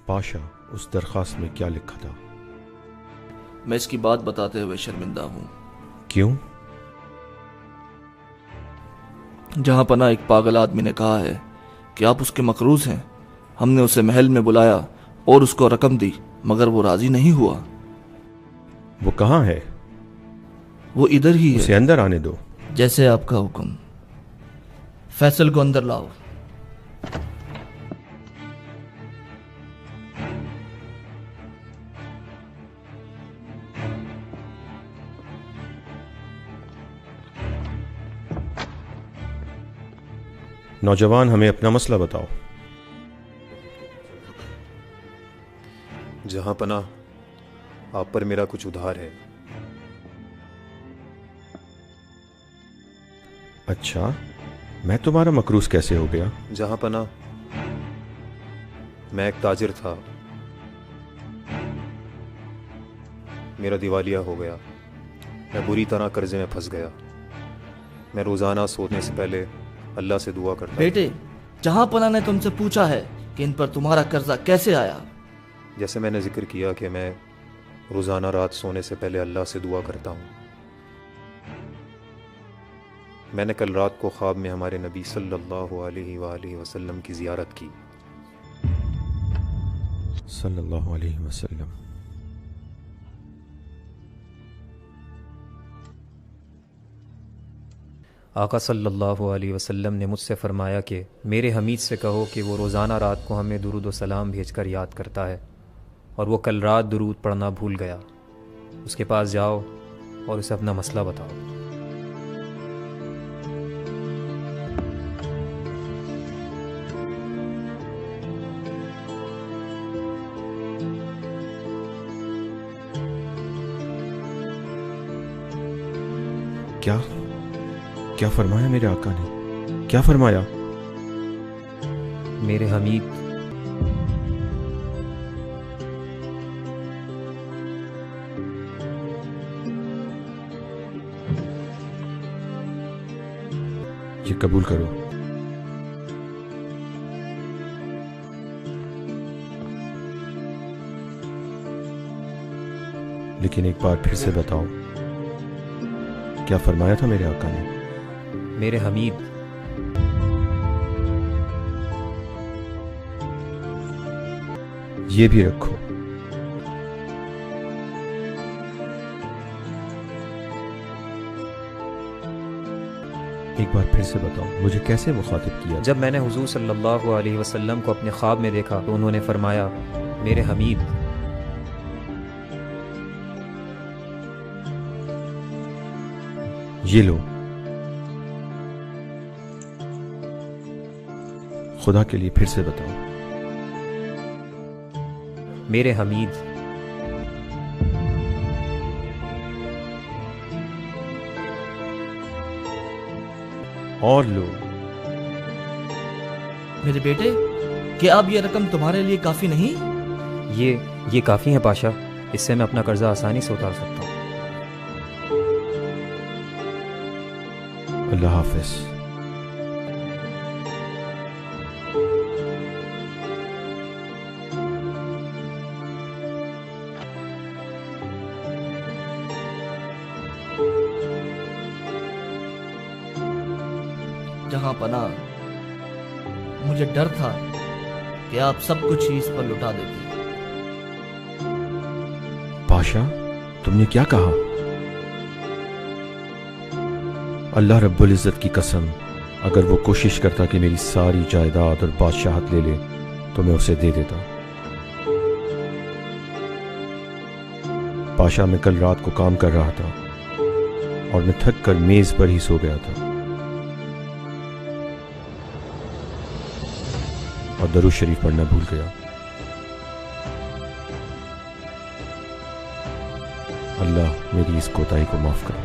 پاشا، اس درخواست میں کیا لکھا تھا؟ میں اس کی بات بتاتے ہوئے شرمندہ ہوں۔ کیوں؟ جہاں پناہ ایک پاگل آدمی نے کہا ہے کہ آپ اس کے مقروض ہیں۔ ہم نے اسے محل میں بلایا اور اس کو رقم دی، مگر وہ راضی نہیں ہوا۔ وہ کہاں ہے؟ وہ ادھر ہی ہے۔ اسے اندر آنے دو۔ جیسے آپ کا حکم۔ فیصل کو اندر لاؤ۔ نوجوان، ہمیں اپنا مسئلہ بتاؤ۔ جہاں پناہ، آپ پر میرا کچھ ادھار ہے۔ اچھا، میں تمہارا مقروض کیسے ہو گیا؟ جہاں پناہ، میں ایک تاجر تھا، میرا دیوالیہ ہو گیا، میں بری طرح قرضے میں پھنس گیا۔ میں روزانہ سونے سے پہلے اللہ سے دعا کرتا ہوں۔ بیٹے، جہاں پناہ نے تم سے پوچھا ہے کہ ان پر تمہارا قرضہ کیسے آیا؟ جیسے میں نے ذکر کیا کہ میں روزانہ رات سونے سے پہلے اللہ سے دعا کرتا ہوں۔ میں نے کل رات کو خواب میں ہمارے نبی صلی اللہ علیہ وآلہ وسلم کی زیارت کی۔ صلی اللہ علیہ وسلم۔ آقا صلی اللہ علیہ وسلم نے مجھ سے فرمایا کہ میرے حمید سے کہو کہ وہ روزانہ رات کو ہمیں درود و سلام بھیج کر یاد کرتا ہے، اور وہ کل رات درود پڑھنا بھول گیا۔ اس کے پاس جاؤ اور اسے اپنا مسئلہ بتاؤ۔ کیا فرمایا میرے آقا نے؟ کیا فرمایا؟ میرے حمید، یہ قبول کرو۔ لیکن ایک بار پھر سے بتاؤ، کیا فرمایا تھا میرے آقا نے؟ میرے حمید، یہ بھی رکھو۔ ایک بار پھر سے بتاؤ، مجھے کیسے مخاطب کیا؟ جب میں نے حضور صلی اللہ علیہ وسلم کو اپنے خواب میں دیکھا تو انہوں نے فرمایا، میرے حمید، یہ لو، خدا کے لیے پھر سے بتاؤ۔ میرے حمید، اور لو۔ میرے بیٹے، کیا اب یہ رقم تمہارے لیے کافی نہیں؟ یہ کافی ہے پاشا، اس سے میں اپنا قرضہ آسانی سے اتار سکتا ہوں۔ اللہ حافظ۔ جہاں پناہ، مجھے ڈر تھا کہ آپ سب کچھ ہی اس پر لٹا دیتے۔ پاشا، تم نے کیا کہا؟ اللہ رب العزت کی قسم، اگر وہ کوشش کرتا کہ میری ساری جائیداد اور بادشاہت لے لے تو میں اسے دے دیتا۔ پاشا، میں کل رات کو کام کر رہا تھا اور میں تھک کر میز پر ہی سو گیا تھا اور درود شریف پڑھنا بھول گیا۔ اللہ میری اس کوتاہی کو معاف کرے۔